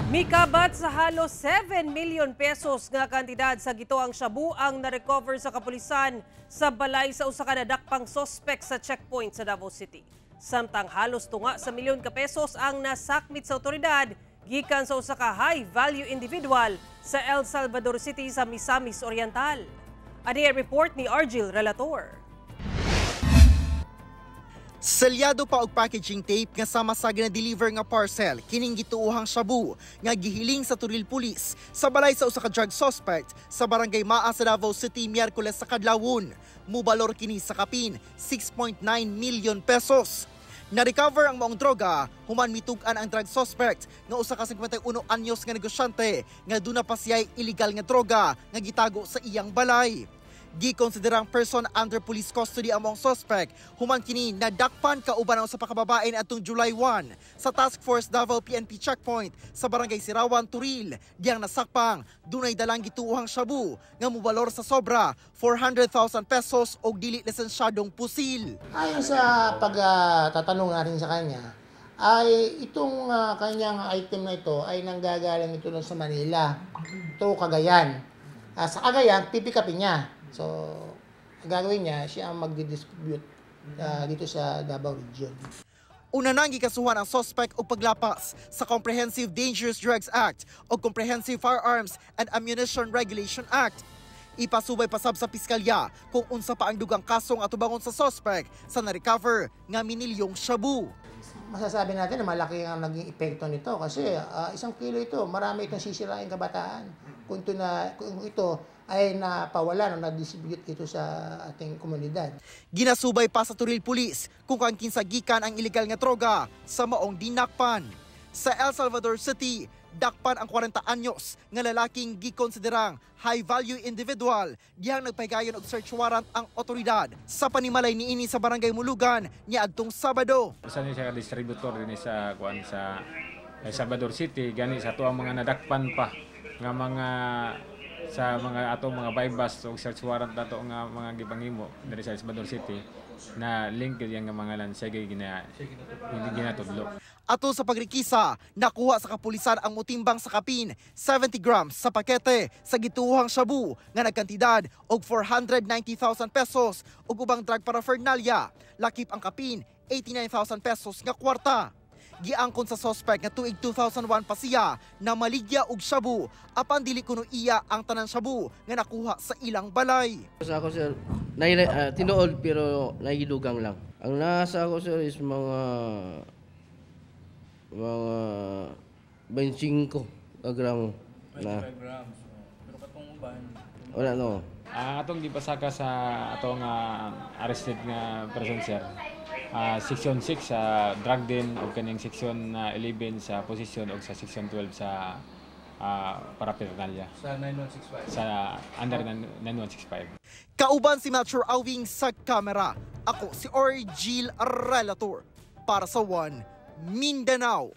Mikabat sa halos 7 million pesos nga kantidad sa gitoang shabu ang na-recover sa kapulisan sa balay sa usa ka nadakpang sospek sa checkpoint sa Davao City. Samtang halos tunga sa milyon ka pesos ang nasakmit sa otoridad gikan sa usa ka high-value individual sa El Salvador City sa Misamis Oriental. Ani report ni Argil Relator. Selyado pa og packaging tape nga sama sa gina-deliver nga parcel kining gituohang shabu nga gihiling sa Turil Police sa balay sa usa ka drug suspect sa barangay Maa sa Davao City Miyerkules sa kadlawon. Mubalor kini sa kapin 6.9 million pesos. Na-recover ang maong droga human mitugan ang drug suspect nga usa ka 51 anyos nga negosyante nga duna pa siya'y illegal nga droga nga gitago sa iyang balay. Gikonsiderang person under police custody among suspect human kini nadakpan kauban ang usa pa ka babae atong July 1 sa Task Force Davao PNP checkpoint sa barangay Sirawan, Turil. Diyang nasakpang dunay dalang gituohang shabu nga mobalor sa sobra 400,000 pesos og dili lisensyadong pusil. Ayon sa pagtatanong natin sa kanya, ay itong kanyang item na ito ay nanggagaling ito sa Manila. Ito Cagayan. Sa Cagayan, pipikapin niya. So, ang gagawin niya, siya ang magdi-distribute dito sa Davao Region. Una nang gikasuhan ang suspect og paglapas sa Comprehensive Dangerous Drugs Act o Comprehensive Firearms and Ammunition Regulation Act. Ipasubay pasab sa piskalya kung unsa pa ang dugang kasong atubangon sa suspect sa na-recover nga minilyong shabu. Masasabi natin na malaki ang naging epekto nito kasi 1 kilo ito, marami itong sisirain kabataan. Kung ito ay napawalan o na-distribute ito sa ating komunidad. Ginasubay pa sa Turil Police kung kang kinsagikan ang illegal nga droga sa maong dinakpan. Sa El Salvador City, dakpan ang 40 anyos nga lalaking gikonsiderang high-value individual diyang nagpahigayon og search warrant ang otoridad sa panimalay niini sa barangay Mulugan niadtong Sabado. Isa ni siya distributor din sa El Salvador City gani sa tuang mga nadakpan pa nga mga sa mga atong mga bypass o search warrant nato nga mga gibangimo diri sa El Salvador City na link yang nga mga lan sige ginatudlo. Ato sa pagrikisa, nakuha sa kapulisan ang mutimbang sa kapin 70 grams sa pakete sa gituohang shabu nga nagkantidad og 490,000 pesos ug ubang drug paraphernalia. Lakip ang kapin 89,000 pesos nga kwarta. Giangkon sa suspect nga tuig 2001 pa siya na maligya og shabu apan dili kuno iya ang tanan shabu nga nakuha sa ilang balay. Sa ako sir, tinuod pero nagidugang lang. Ang nasa ako sir is mga 25 gramo na. Pero katong uban wala no. Atong gipasaka sa atong arrested nga person sir. Section 6 sa drug den o kaning section 11 sa possession o sa section 12 sa paraphernalia sa 9165 sa under 9165. Kauban si Mature Awing sa kamera. Ako si Argil Relator para sa One Mindanao.